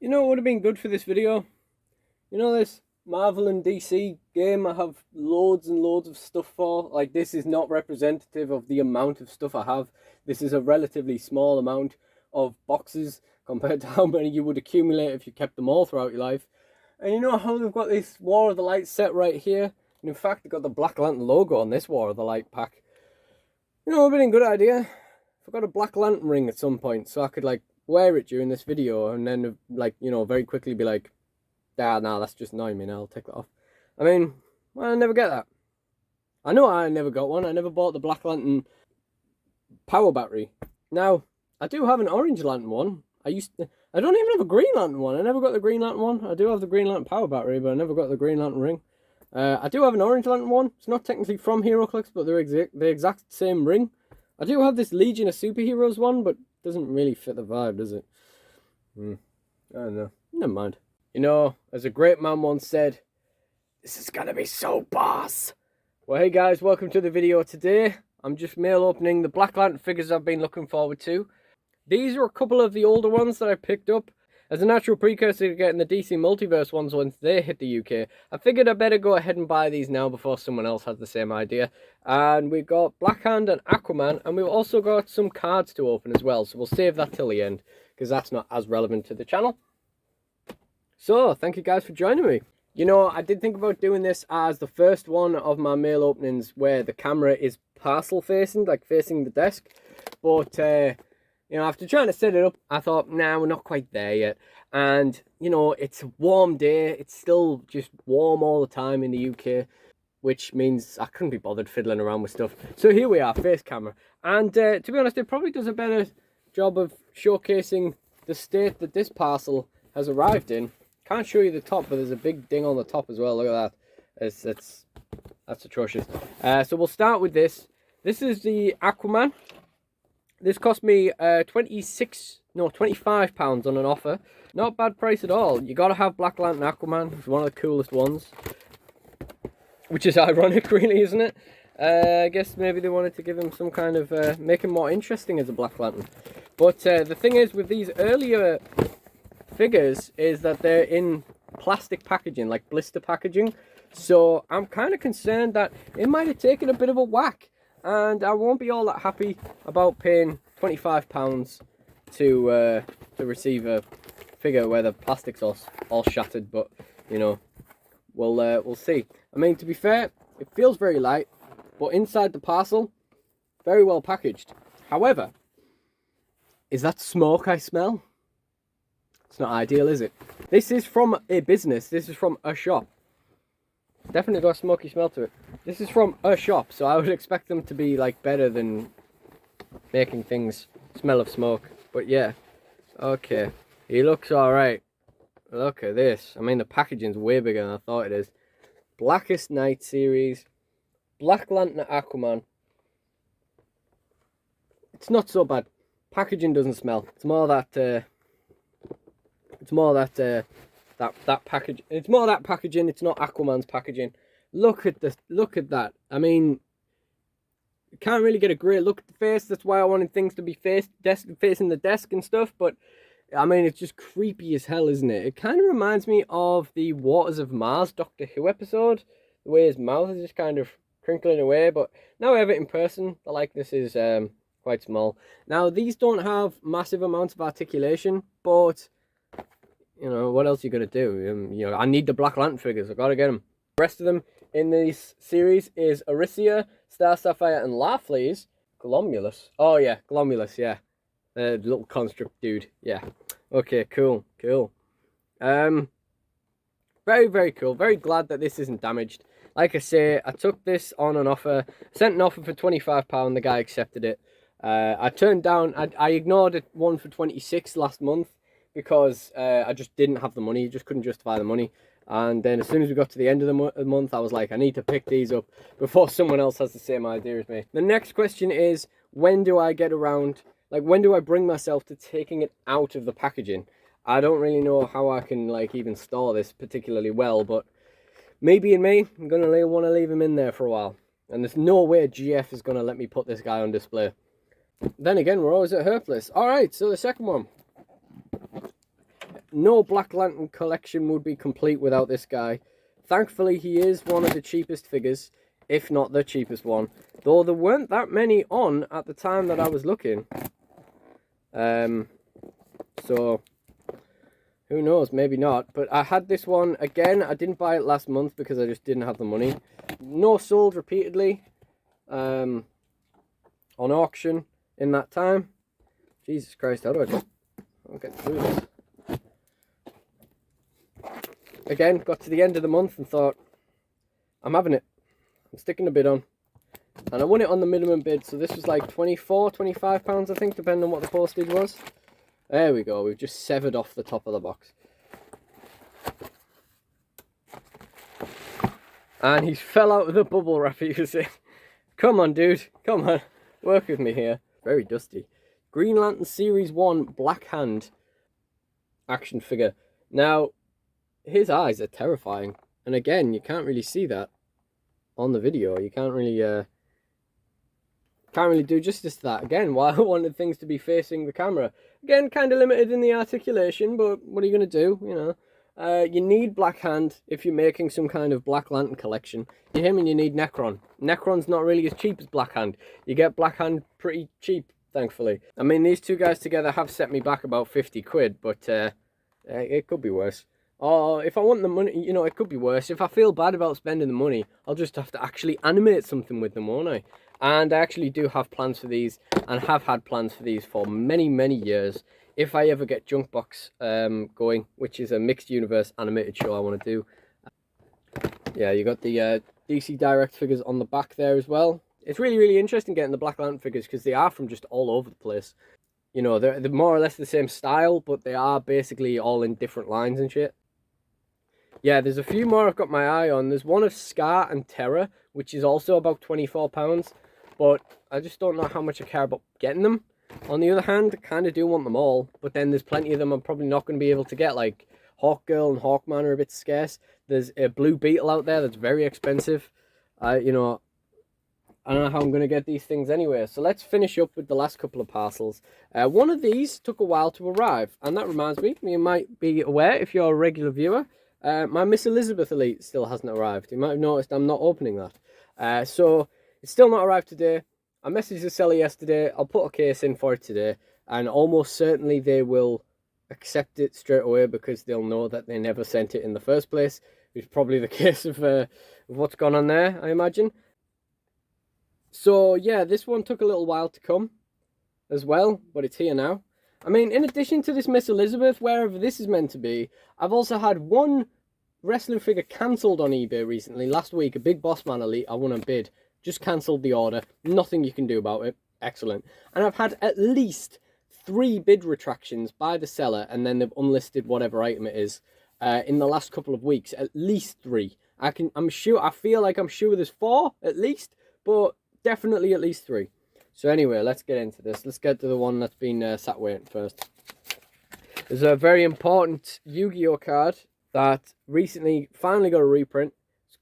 You know what would have been good for this video? You know this Marvel and DC game I have loads and loads of stuff for? Like, this is not representative of the amount of stuff I have. This is a relatively small amount of boxes compared to how many you would accumulate if you kept them all throughout your life. And you know how they've got this War of the Light set right here? And in fact, they've got the Black Lantern logo on this War of the Light pack. You know what would have been a good idea? If I got a Black Lantern ring at some point so I could, like, wear it during this video and then, like, you know, very quickly be like, nah, that's just annoying me now, I'll take that off. I mean, well, I never get that. I know I never got one. I never bought the Black Lantern power battery. Now, I do have an Orange Lantern one. I don't even have a Green Lantern one. I never got the Green Lantern one. I do have the Green Lantern power battery, but I never got the Green Lantern ring. I do have an Orange Lantern one. It's not technically from HeroClix, but they're the exact same ring. I do have this Legion of Superheroes one, but it doesn't really fit the vibe, does it? I don't know. Never mind. You know, as a great man once said, this is gonna be so boss. Well, hey guys, welcome to the video today. I'm just mail opening the Black Lantern figures I've been looking forward to. These are a couple of the older ones that I picked up. As a natural precursor to getting the DC Multiverse ones once they hit the UK, I figured I better go ahead and buy these now before someone else has the same idea. And we've got Black Hand and Aquaman, and we've also got some cards to open as well, so we'll save that till the end, because that's not as relevant to the channel. So, thank you guys for joining me. You know, I did think about doing this as the first one of my mail openings where the camera is parcel facing, like facing the desk, but you know, after trying to set it up, I thought, nah, we're not quite there yet. And, you know, it's a warm day. It's still just warm all the time in the UK, which means I couldn't be bothered fiddling around with stuff. So here we are, face camera. And to be honest, it probably does a better job of showcasing the state that this parcel has arrived in. Can't show you the top, but there's a big ding on the top as well. Look at that. That's atrocious. So we'll start with this. This is the Aquaman. This cost me £25 on an offer. Not bad price at all. You gotta have Black Lantern Aquaman. It's one of the coolest ones. Which is ironic, really, isn't it? I guess maybe they wanted to give him some kind of... make him more interesting as a Black Lantern. But the thing is, with these earlier figures, is that they're in plastic packaging, like blister packaging. So I'm kind of concerned that it might have taken a bit of a whack. And I won't be all that happy about paying £25 to receive a figure where the plastic's all shattered. But you know, we'll see. I mean, to be fair, it feels very light, but inside the parcel, very well packaged. However, is that smoke I smell? It's not ideal, is it? This is from a business. This is from a shop. Definitely got a smoky smell to it. This is from a shop, so I would expect them to be like better than making things smell of smoke. But yeah, okay, he looks all right. Look at this. I mean, the packaging's way bigger than I thought it is. Blackest Night series, Black Lantern Aquaman. It's not so bad. Packaging doesn't smell. It's more that. It's more that that package. It's more that packaging. It's not Aquaman's packaging. Look at this. Look at that. I mean, you can't really get a great look at the face. That's why I wanted things to be facing the desk and stuff. But I mean, it's just creepy as hell, isn't it? It kind of reminds me of the Waters of Mars Doctor Who episode. The way his mouth is just kind of crinkling away. But now I have it in person. The likeness is quite small. Now these don't have massive amounts of articulation, but you know, what else are you going to do? You know, I need the Black Lantern figures. I've got to get them. The rest of them in this series is Arisia, Star Sapphire, and Larfleeze. Glomulus. Oh, yeah. Glomulus, yeah. The little construct dude. Yeah. Okay, cool. Cool. Very, very cool. Very glad that this isn't damaged. Like I say, I took this on an offer. Sent an offer for £25. The guy accepted it. I turned down... I ignored one for 26 last month, because I just didn't have the money, just couldn't justify the money. And then as soon as we got to the end of the month, I was like, I need to pick these up before someone else has the same idea as me. The next question is, when do I get around, like, when do I bring myself to taking it out of the packaging? I don't really know how I can, like, even store this particularly well, but maybe in May, I'm going to want to leave him in there for a while. And there's no way GF is going to let me put this guy on display. Then again, we're always at her place. Alright, so the second one. no Black Lantern collection would be complete without this guy. Thankfully, he is one of the cheapest figures, if not the cheapest one. Though there weren't that many on at the time that I was looking. So, who knows, maybe not. But I had this one, again, I didn't buy it last month because I just didn't have the money. No sold repeatedly on auction in that time. Jesus Christ, how do I get through this? Again, got to the end of the month and thought, I'm having it. I'm sticking a bid on. And I won it on the minimum bid, so this was like £24, £25, I think, depending on what the postage was. There we go, we've just severed off the top of the box. And he's fell out of the bubble wrap, you can see. Come on, dude, come on, work with me here. Very dusty. Green Lantern Series 1 Black Hand action figure. Now, his eyes are terrifying. And again, you can't really see that on the video. You can't really do justice to that. Again, why I wanted things to be facing the camera. Again, kind of limited in the articulation, but what are you going to do, you know? You need Black Hand if you're making some kind of Black Lantern collection. You him and you need Necron. Necron's not really as cheap as Black Hand. You get Black Hand pretty cheap, thankfully. I mean, these two guys together have set me back about 50 quid, but it could be worse. Or if I want the money, you know, it could be worse. If I feel bad about spending the money, I'll just have to actually animate something with them, won't I? And I actually do have plans for these, and have had plans for these for many, many years. If I ever get Junkbox going, which is a mixed universe animated show I want to do. Yeah, you got the DC Direct figures on the back there as well. It's really, really interesting getting the Black Lantern figures because they are from just all over the place. You know, they're more or less the same style, but they are basically all in different lines and shit. Yeah, there's a few more I've got my eye on. There's one of Scar and Terror, which is also about £24. But I just don't know how much I care about getting them. On the other hand, I kind of do want them all. But then there's plenty of them I'm probably not going to be able to get. Like Hawkgirl and Hawkman are a bit scarce. There's a Blue Beetle out there that's very expensive. You know, I don't know how I'm going to get these things anyway. So let's finish up with the last couple of parcels. One of these took a while to arrive. And that reminds me, you might be aware if you're a regular viewer, my Miss Elizabeth Elite still hasn't arrived. You might have noticed I'm not opening that. So it's still not arrived today. I messaged the seller yesterday. I'll put a case in for it today. And almost certainly they will accept it straight away because they'll know that they never sent it in the first place. Which is probably the case of what's gone on there, I imagine. So yeah, this one took a little while to come as well, but it's here now. I mean, in addition to this Miss Elizabeth, wherever this is meant to be, I've also had one wrestling figure cancelled on eBay recently. Last week, a Big Boss Man Elite, I won a bid. Just cancelled the order. Nothing you can do about it. Excellent. And I've had at least 3 bid retractions by the seller, and then they've unlisted whatever item it is in the last couple of weeks. At least 3. I feel like I'm sure there's 4 at least, but definitely at least 3. So anyway, let's get into this. Let's get to the one that's been sat waiting first. There's a very important Yu-Gi-Oh card that recently finally got a reprint. It's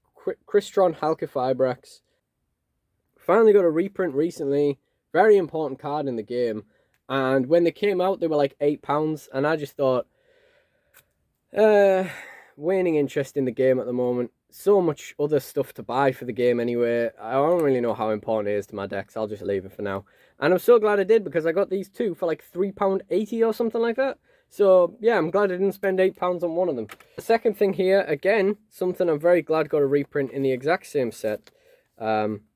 Crystron Halqifibrax. Finally got a reprint recently. Very important card in the game. And when they came out, they were like £8. And I just thought, waning interest in the game at the moment. So much other stuff to buy for the game anyway. I don't really know how important it is to my decks. I'll just leave it for now. And I'm so glad I did because I got these two for like £3.80 or something like that. So yeah, I'm glad I didn't spend £8 on one of them. The second thing here, again, something I'm very glad got a reprint in the exact same set.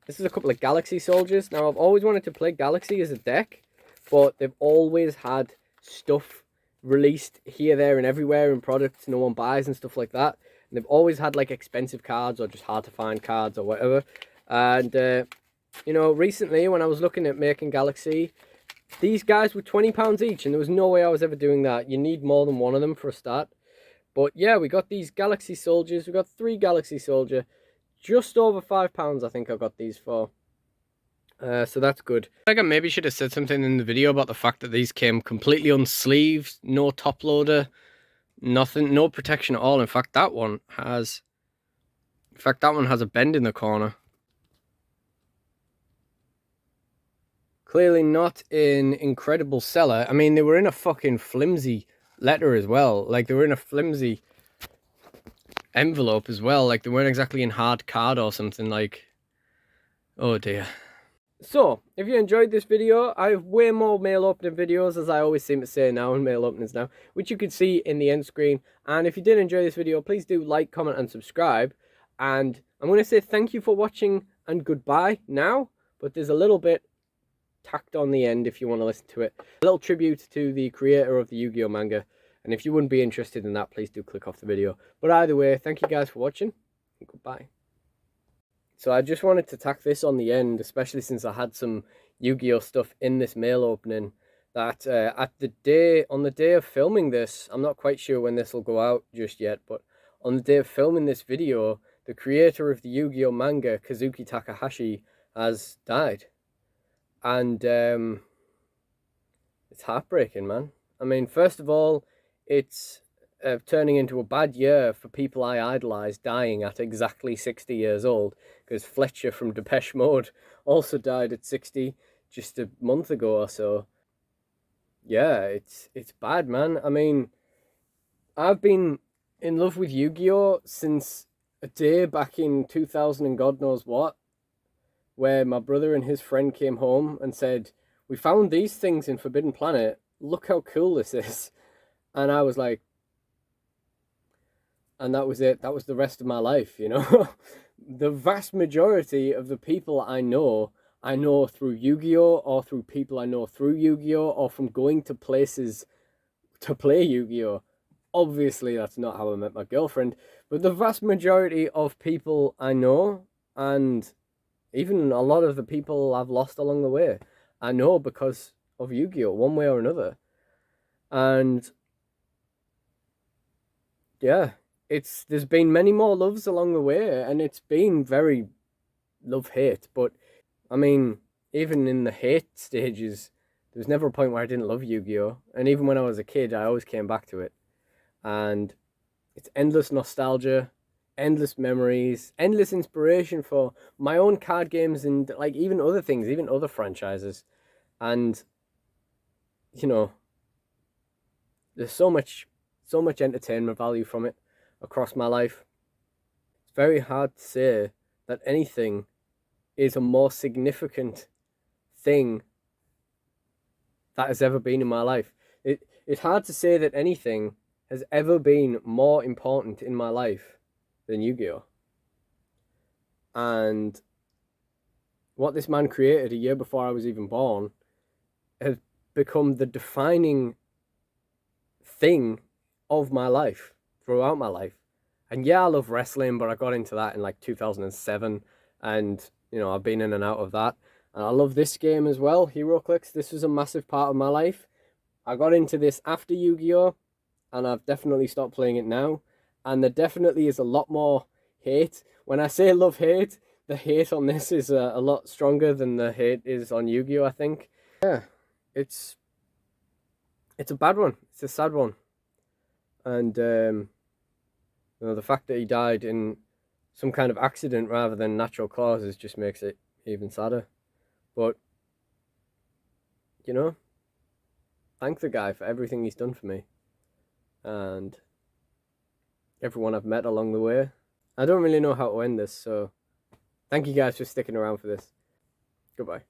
This is a couple of Galaxy Soldiers. Now, I've always wanted to play Galaxy as a deck, but they've always had stuff released here, there, and everywhere in products no one buys and stuff like that. And they've always had like expensive cards or just hard to find cards or whatever. And, you know, recently when I was looking at making Galaxy, these guys were £20 each, and there was no way I was ever doing that. You need more than one of them for a start. But yeah, we got these Galaxy Soldiers. We got 3 Galaxy Soldier. Just over £5 I think I got these for. So that's good. I think I maybe should have said something in the video about the fact that these came completely unsleeved, no top loader, nothing, no protection at all. In fact, that one has a bend in the corner. Clearly not in incredible seller. I mean, they were in a fucking flimsy letter as well. Like, they were in a flimsy envelope as well. Like, they weren't exactly in hard card or something. Like, oh dear. So, if you enjoyed this video, I have way more mail opening videos, as I always seem to say now, in mail openings now, which you can see in the end screen. And if you did enjoy this video, please do like, comment, and subscribe. And I'm going to say thank you for watching and goodbye now, but there's a little bit tacked on the end if you want to listen to it. A little tribute to the creator of the Yu-Gi-Oh manga. And if you wouldn't be interested in that, please do click off the video. But either way, thank you guys for watching, and goodbye. So I just wanted to tack this on the end, especially since I had some Yu-Gi-Oh stuff in this mail opening, that on the day of filming this, I'm not quite sure when this will go out just yet, but on the day of filming this video, the creator of the Yu-Gi-Oh manga, Kazuki Takahashi, has died. And it's heartbreaking, man. I mean, first of all, it's turning into a bad year for people I idolise dying at exactly 60 years old, because Fletcher from Depeche Mode also died at 60 just a month ago or so. Yeah, it's bad, man. I mean, I've been in love with Yu-Gi-Oh since a day back in 2000 and God knows what, where my brother and his friend came home and said, "We found these things in Forbidden Planet. Look how cool this is." And I was like, and that was it. That was the rest of my life, you know. The vast majority of the people I know through Yu-Gi-Oh, or through people I know through Yu-Gi-Oh, or from going to places to play Yu-Gi-Oh. Obviously, that's not how I met my girlfriend, but the vast majority of people I know, and even a lot of the people I've lost along the way, I know because of Yu-Gi-Oh, one way or another. And yeah, there's been many more loves along the way, and it's been very love-hate. But I mean, even in the hate stages, there was never a point where I didn't love Yu-Gi-Oh. And even when I was a kid, I always came back to it. And it's endless nostalgia, endless memories, endless inspiration for my own card games, and like even other things, even other franchises. And you know, there's so much entertainment value from it across my life. It's very hard to say that anything is a more significant thing that has ever been in my life. It's hard to say that anything has ever been more important in my life than Yu-Gi-Oh. And what this man created a year before I was even born has become the defining thing of my life, throughout my life. And yeah, I love wrestling, but I got into that in like 2007, and you know, I've been in and out of that. And I love this game as well, HeroClix. This was a massive part of my life. I got into this after Yu-Gi-Oh, and I've definitely stopped playing it now. And there definitely is a lot more hate. When I say love-hate, the hate on this is a lot stronger than the hate is on Yu-Gi-Oh, I think. Yeah, it's a bad one. It's a sad one. And you know, the fact that he died in some kind of accident rather than natural causes just makes it even sadder. But you know, thank the guy for everything he's done for me, and everyone I've met along the way. I don't really know how to end this, so thank you guys for sticking around for this. Goodbye.